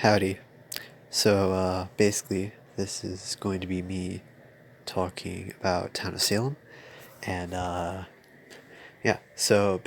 Howdy. Basically, this is going to be me talking about Town of Salem. And, yeah. Town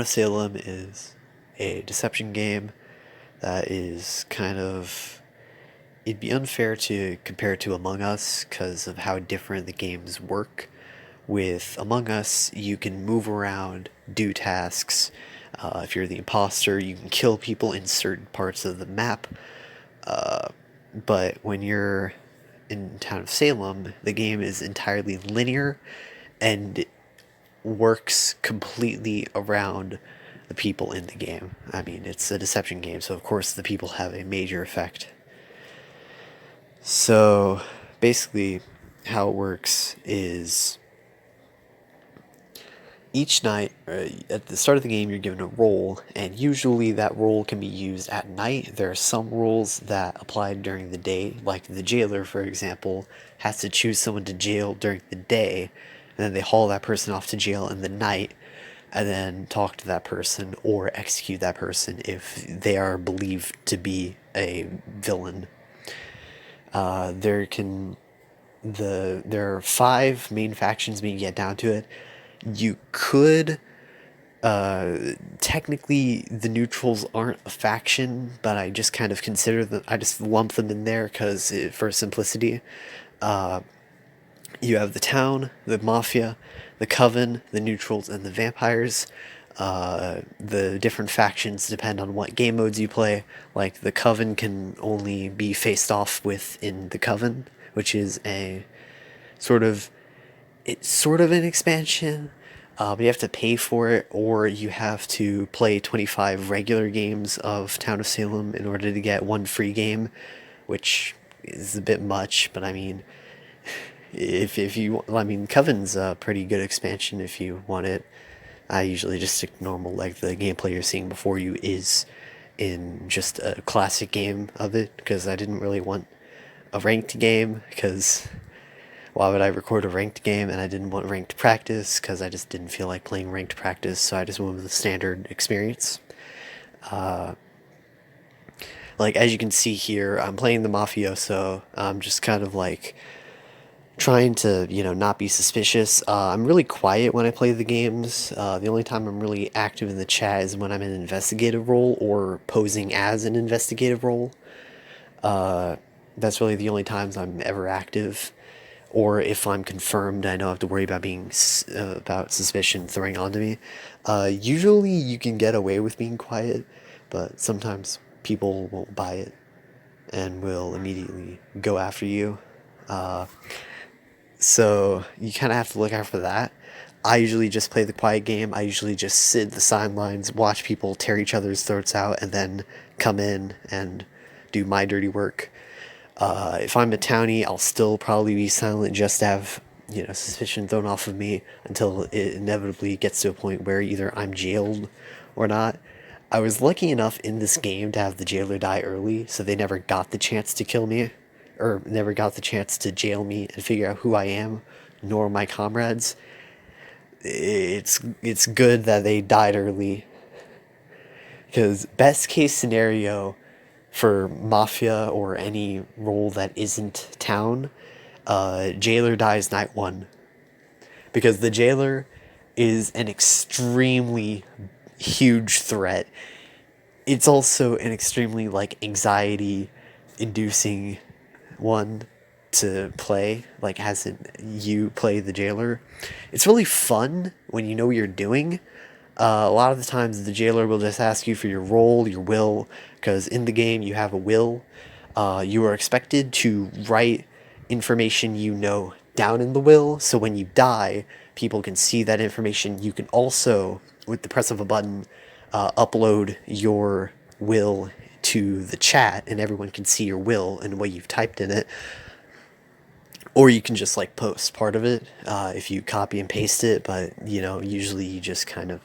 of Salem is a deception game that is kind of. It'd be unfair to compare it to Among Us because of how different the games work. With Among Us, you can move around, do tasks. If you're the imposter, you can kill people in certain parts of the map. But when you're in Town of Salem, the game is entirely linear and works completely around the people in the game. I mean, it's a deception game, so of course the people have a major effect. So basically, how it works is each night, at the start of the game, you're given a role, and usually that role can be used at night. There are some rules that apply during the day, like the jailer, for example, has to choose someone to jail during the day, and then they haul that person off to jail in the night, and then talk to that person or execute that person if they are believed to be a villain. There can there are five main factions when you get down to it. You could technically the neutrals aren't a faction, but I just kind of consider them. I just lump them in there because for simplicity. You have the town, the mafia, the coven, the neutrals, and the vampires. The different factions depend on what game modes you play. Like the coven can only be faced off with in the coven, which is a sort of it's sort of an expansion, but you have to pay for it, or you have to play 25 regular games of Town of Salem in order to get one free game, which is a bit much. But I mean, if you, I mean, Coven's a pretty good expansion if you want it. I usually just stick normal, like the gameplay you're seeing before you is in just a classic game of it, because I didn't really want a ranked game, because why would I record a ranked game, and I didn't want ranked practice because I just didn't feel like playing ranked practice, so I just went with the standard experience. Like, as you can see here, I'm playing the mafioso. I'm just kind of like trying to, not be suspicious. I'm really quiet when I play the games. The only time I'm really active in the chat is when I'm in an investigative role or posing as an investigative role. That's really the only times I'm ever active. Or if I'm confirmed, I don't have to worry about being about suspicion throwing onto me. Usually, you can get away with being quiet, but sometimes people won't buy it and will immediately go after you. So you kind of have to look out for that. I usually just play the quiet game. I usually just sit at the sidelines, watch people tear each other's throats out, and then come in and do my dirty work. If I'm a townie, I'll still probably be silent just to have, suspicion thrown off of me until it inevitably gets to a point where either I'm jailed or not. I was lucky enough in this game to have the jailer die early, so they never got the chance to kill me, or never got the chance to jail me and figure out who I am, nor my comrades. It's good that they died early, because best case scenario for mafia or any role that isn't town, jailer dies night one, because the jailer is an extremely huge threat. It's also an extremely anxiety inducing one to play, like as in you play the jailer. It's really fun when you know what you're doing. A lot of the times the jailer will just ask you for your role, your will, because in the game you have a will. You are expected to write information down in the will, so when you die, people can see that information. You can also, with the press of a button, upload your will to the chat, and everyone can see your will and what you've typed in it. Or you can just post part of it if you copy and paste it, but usually you just kind of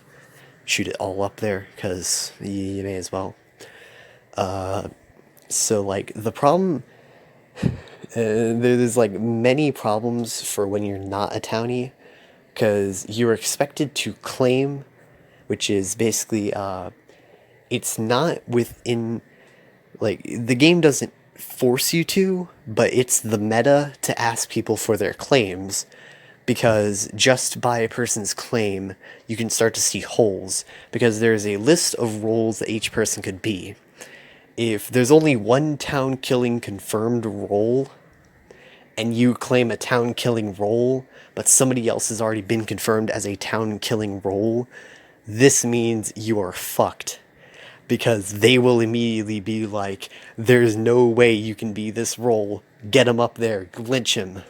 shoot it all up there because you may as well. So the problem, there's many problems for when you're not a townie, because you're expected to claim, which is basically it's not within, like, the game doesn't force you to, but it's the meta to ask people for their claims, because just by a person's claim, you can start to see holes, because there's a list of roles that each person could be. If there's only one town killing confirmed role, and you claim a town killing role, but somebody else has already been confirmed as a town killing role, this means you are fucked. Because they will immediately be like, there's no way you can be this role. Get him up there, lynch him.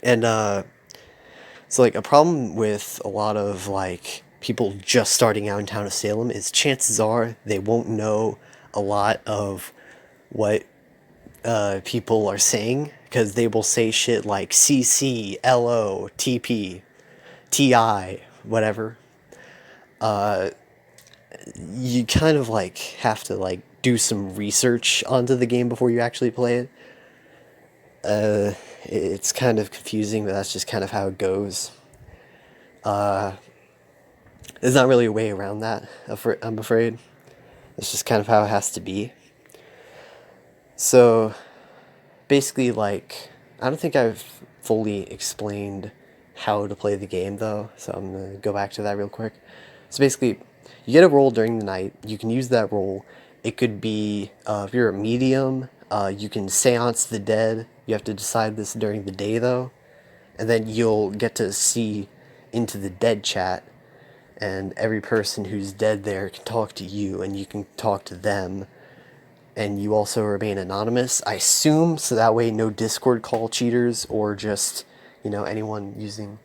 And so like a problem with a lot of like people just starting out in Town of Salem is chances are they won't know a lot of what people are saying, because they will say shit like CC, LO, TP, TI, whatever. You kind of like have to like do some research onto the game before you actually play it. It's kind of confusing, but that's just kind of how it goes. There's not really a way around that, I'm afraid. It's just kind of how it has to be. So, basically, like, I don't think I've fully explained how to play the game, though, so I'm going to go back to that real quick. So, basically, you get a roll during the night. You can use that roll. It could be, if you're a medium, you can seance the dead. You have to decide this during the day, though. And then you'll get to see into the dead chat, and every person who's dead there can talk to you, and you can talk to them, and you also remain anonymous, I assume, so that way no Discord call cheaters or just, anyone using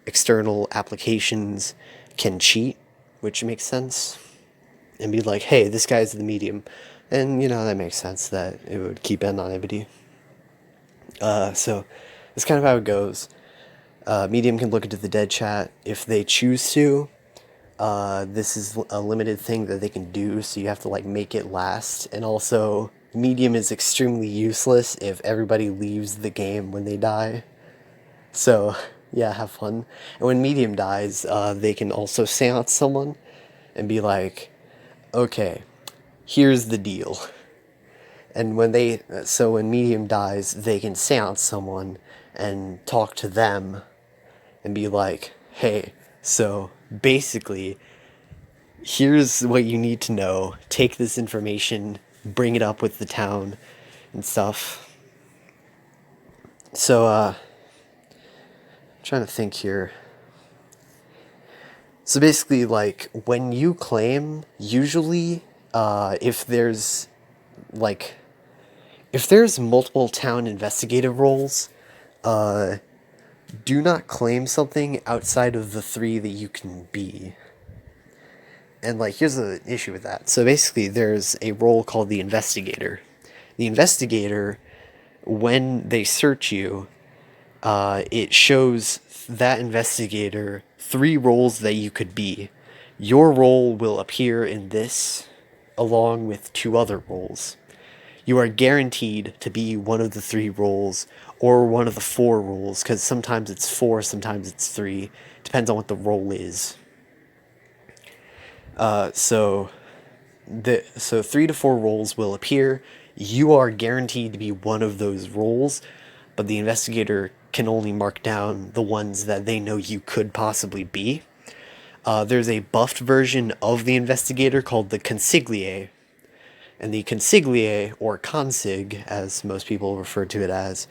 external applications can cheat, which makes sense, and be like, hey, this guy's the medium, and, that makes sense that it would keep anonymity. So that's kind of how it goes. Medium can look into the dead chat if they choose to. This is a limited thing that they can do, so you have to like make it last. And also, medium is extremely useless if everybody leaves the game when they die. So, yeah, have fun. And when medium dies, they can also seance someone and be like, okay, here's the deal. And when medium dies, they can seance someone and talk to them and be like, hey, so basically, here's what you need to know. Take this information, bring it up with the town and stuff. So, I'm trying to think here. So basically, like, when you claim, usually, if there's multiple town investigative roles, do not claim something outside of the 3 that you can be. And, like, here's the issue with that. So basically, there's a role called the investigator. The investigator, when they search you, it shows that investigator 3 roles that you could be. Your role will appear in this, along with 2 other roles. You are guaranteed to be one of the 3 roles, or one of the 4 roles, because sometimes it's 4, sometimes it's 3. Depends on what the role is. So 3 to 4 roles will appear. You are guaranteed to be one of those roles, but the investigator can only mark down the ones that they know you could possibly be. There's a buffed version of the investigator called the consigliere. And the consigliere, or consig, as most people refer to it as,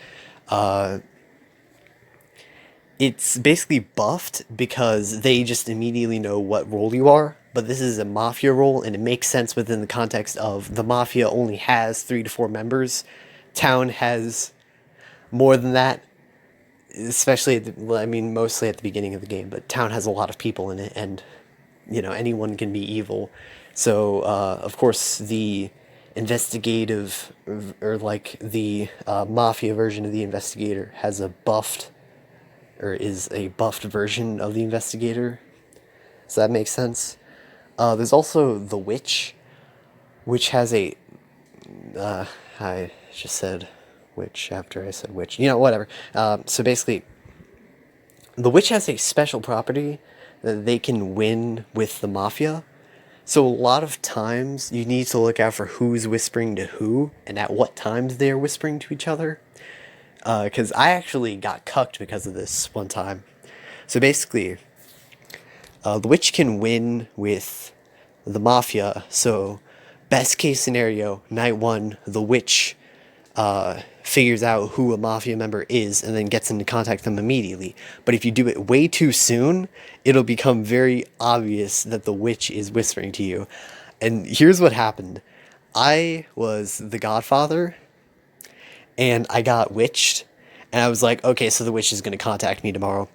it's basically buffed because they just immediately know what role you are. But this is a mafia role, and it makes sense within the context of the mafia only has 3 to 4 members. Town has more than that, especially mostly at the beginning of the game, but Town has a lot of people in it, and anyone can be evil. So of course the investigative, or like the mafia version of the investigator is a buffed version of the investigator. So that makes sense. There's also the witch, which has a I just said witch after I said witch. Whatever. So basically, the witch has a special property that they can win with the mafia, So a lot of times you need to look out for who's whispering to who and at what times they're whispering to each other. Because I actually got cucked because of this one time. So basically, the witch can win with the mafia. So, best case scenario, night one, the witch figures out who a mafia member is and then gets into contact them immediately. But if you do it way too soon, it'll become very obvious that the witch is whispering to you. And here's what happened. I was the godfather and I got witched. And I was like, okay, so the witch is going to contact me tomorrow.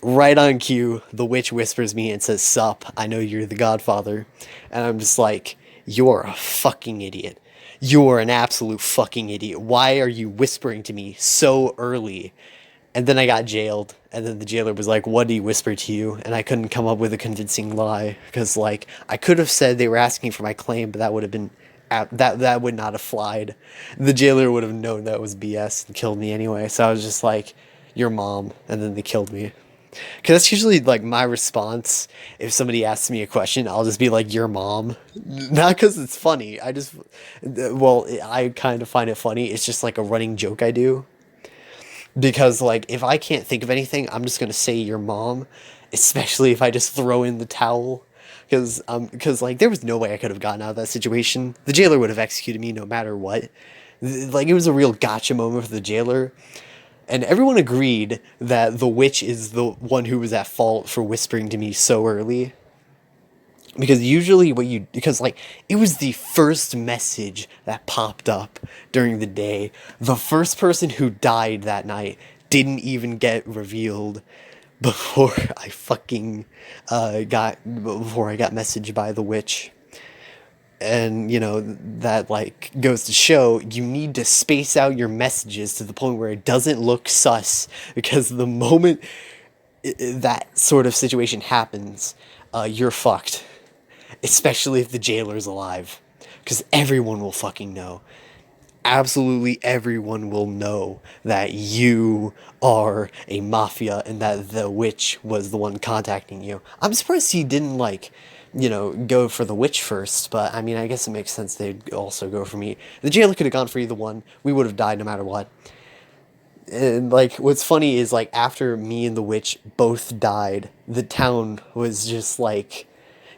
Right on cue, the witch whispers me and says, "Sup, I know you're the godfather." And I'm just like, "You're a fucking idiot. You're an absolute fucking idiot. Why are you whispering to me so early?" And then I got jailed. And then the jailer was like, "What did he whisper to you?" And I couldn't come up with a convincing lie. Because, like, I could have said they were asking for my claim, but that would have been. That would not have flied. The jailer would have known that was BS and killed me anyway. So I was just like, "Your mom," and then they killed me. Because that's usually like my response if somebody asks me a question. I'll just be like, "Your mom," not because it's funny. Well, I kind of find it funny. It's just like a running joke I do. Because like if I can't think of anything, I'm just gonna say your mom, especially if I just throw in the towel. Because like there was no way I could have gotten out of that situation. The jailer would have executed me no matter what. Like it was a real gotcha moment for the jailer. And everyone agreed that the witch is the one who was at fault for whispering to me so early. Because usually because like, it was the first message that popped up during the day. The first person who died that night didn't even get revealed before I fucking, before I got messaged by the witch. And that like goes to show you need to space out your messages to the point where it doesn't look sus, because the moment that sort of situation happens, you're fucked, especially if the jailer's alive, because everyone will fucking know. Absolutely everyone will know that you are a mafia and that the witch was the one contacting you. I'm surprised he didn't like, go for the witch first, but I mean, I guess it makes sense they'd also go for me. The jailer could have gone for either one. We would have died no matter what. And like, what's funny is like after me and the witch both died, the town was just like,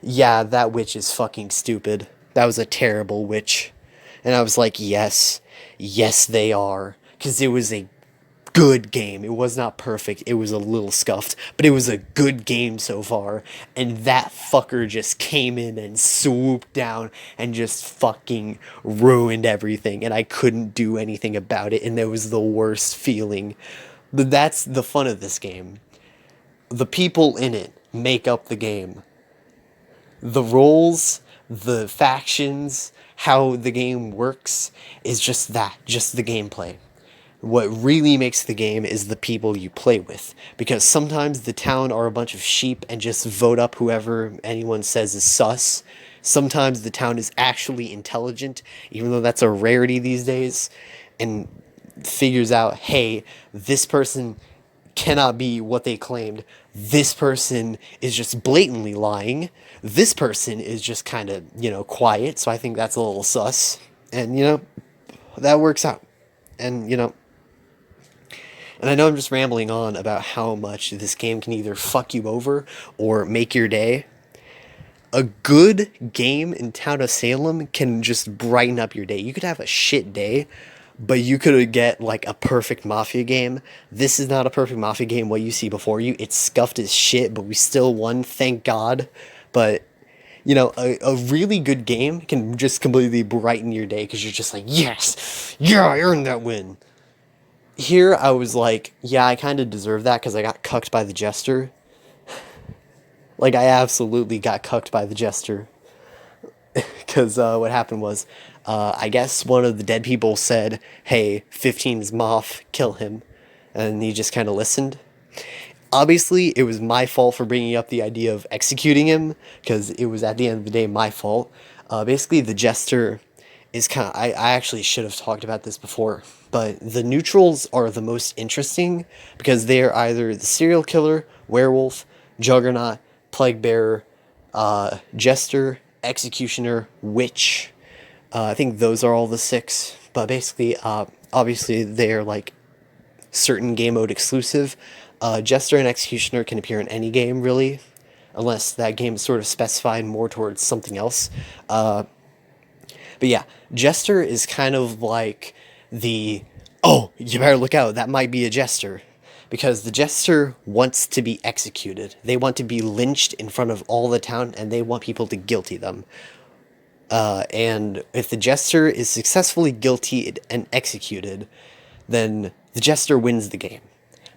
"Yeah, that witch is fucking stupid. That was a terrible witch." And I was like, "Yes, yes, they are." Because it was a good game. It was not perfect. It was a little scuffed, but it was a good game so far. And that fucker just came in and swooped down and just fucking ruined everything. And I couldn't do anything about it. And it was the worst feeling. But that's the fun of this game. The people in it make up the game. The roles, the factions, how the game works is just that, just the gameplay. What really makes the game is the people you play with, because sometimes the town are a bunch of sheep and just vote up whoever anyone says is sus. Sometimes the town is actually intelligent, even though that's a rarity these days, and figures out, hey, this person cannot be what they claimed. This person is just blatantly lying. This person is just kind of, quiet, so I think that's a little sus. And, that works out. And, and I know I'm just rambling on about how much this game can either fuck you over or make your day. A good game in Town of Salem can just brighten up your day. You could have a shit day, but you could get like a perfect Mafia game. This is not a perfect Mafia game, what you see before you. It's scuffed as shit, but we still won, thank God. But, a really good game can just completely brighten your day because you're just like, yes, yeah, I earned that win. Here, I was like, yeah, I kind of deserve that because I got cucked by the jester. Like, I absolutely got cucked by the jester. Because what happened was, I guess one of the dead people said, "Hey, 15 is Moth, kill him." And he just kind of listened. Obviously, it was my fault for bringing up the idea of executing him, because it was at the end of the day my fault. Basically, the jester is kind of. I actually should have talked about this before, but the neutrals are the most interesting because they are either the serial killer, werewolf, juggernaut, plague bearer, jester, Executioner, Witch. I think those are all the 6. But basically, obviously, they're like certain game mode exclusive. Jester and Executioner can appear in any game, really, unless that game is sort of specified more towards something else. But yeah, Jester is kind of like the, oh, you better look out, that might be a Jester. Because the Jester wants to be executed. They want to be lynched in front of all the town, and they want people to guilty them. And if the Jester is successfully guiltied and executed, then the Jester wins the game.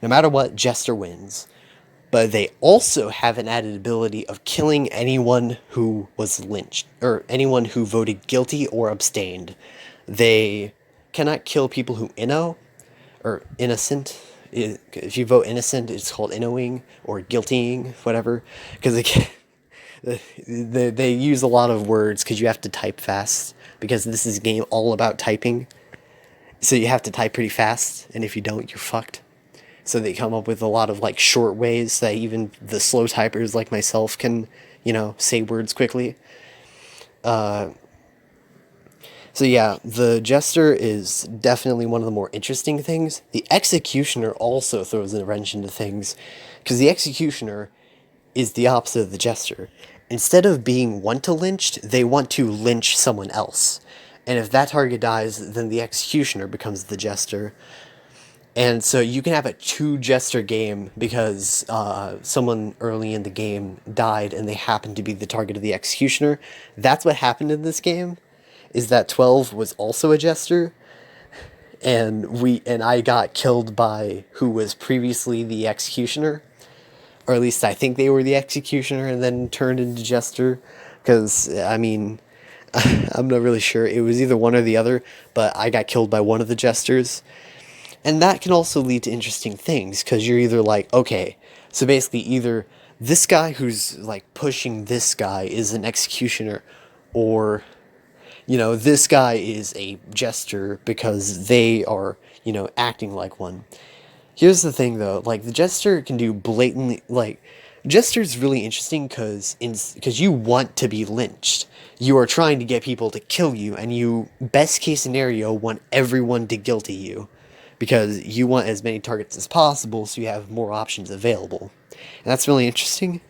No matter what, Jester wins. But they also have an added ability of killing anyone who was lynched, or anyone who voted guilty or abstained. They cannot kill people who inno, or innocent. If you vote innocent, it's called innoing, or guiltying, whatever. Because they use a lot of words, because you have to type fast. Because this is a game all about typing. So you have to type pretty fast, and if you don't, you're fucked. So they come up with a lot of like short ways that even the slow typers like myself can, say words quickly. So yeah, the Jester is definitely one of the more interesting things. The Executioner also throws a wrench into things, because the Executioner is the opposite of the Jester. Instead of being want to lynched, they want to lynch someone else. And if that target dies, then the Executioner becomes the Jester. And so you can have a 2-Jester game because someone early in the game died and they happened to be the target of the Executioner. That's what happened in this game, is that 12 was also a Jester, and I got killed by who was previously the Executioner. Or at least I think they were the Executioner and then turned into Jester. Because, I mean, I'm not really sure. It was either one or the other, but I got killed by one of the Jesters. And that can also lead to interesting things, because you're either like, okay, so basically either this guy who's like pushing this guy is an Executioner, or, this guy is a Jester because they are, acting like one. Here's the thing though, like the Jester can do blatantly, like, Jester's really interesting because you want to be lynched. You are trying to get people to kill you, and you, best case scenario, want everyone to guilty you. Because you want as many targets as possible, so you have more options available. And that's really interesting.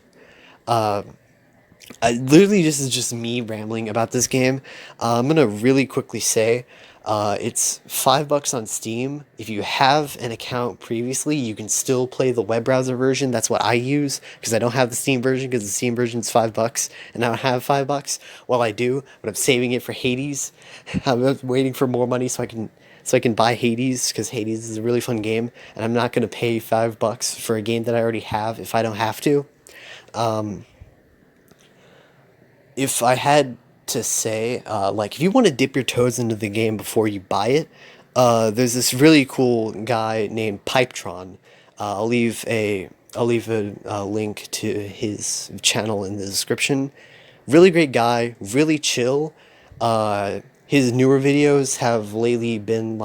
Literally, this is just me rambling about this game. I'm going to really quickly say, it's $5 on Steam. If you have an account previously, you can still play the web browser version. That's what I use, because I don't have the Steam version, because the Steam version is $5, and I don't have $5. Well, I do, but I'm saving it for Hades. I'm waiting for more money so I can buy Hades, because Hades is a really fun game, and I'm not going to pay $5 for a game that I already have if I don't have to. If I had to say, if you want to dip your toes into the game before you buy it, there's this really cool guy named Pipetron. I'll leave a link to his channel in the description. Really great guy, really chill. His newer videos have lately been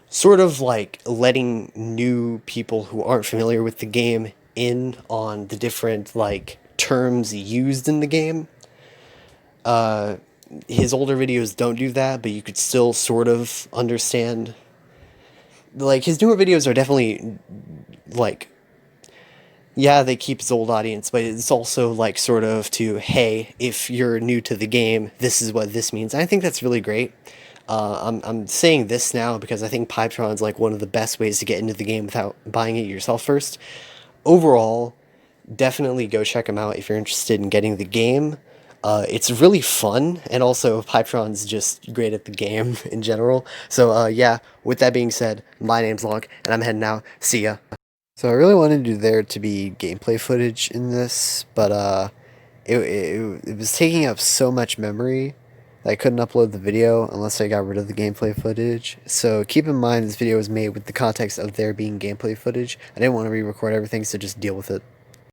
sort of letting new people who aren't familiar with the game in on the different terms used in the game. His older videos don't do that, but you could still sort of understand. His newer videos are definitely yeah, they keep his old audience, but it's also sort of to, hey, if you're new to the game, this is what this means. And I think that's really great. I'm saying this now because I think Pipetron's one of the best ways to get into the game without buying it yourself first. Overall, definitely go check him out if you're interested in getting the game. It's really fun, and also Pipetron's just great at the game in general. So yeah, with that being said, my name's Lonk, and I'm heading out. See ya. So I really wanted there to be gameplay footage in this, but it was taking up so much memory that I couldn't upload the video unless I got rid of the gameplay footage. So keep in mind this video was made with the context of there being gameplay footage. I didn't want to re-record everything, so just deal with it.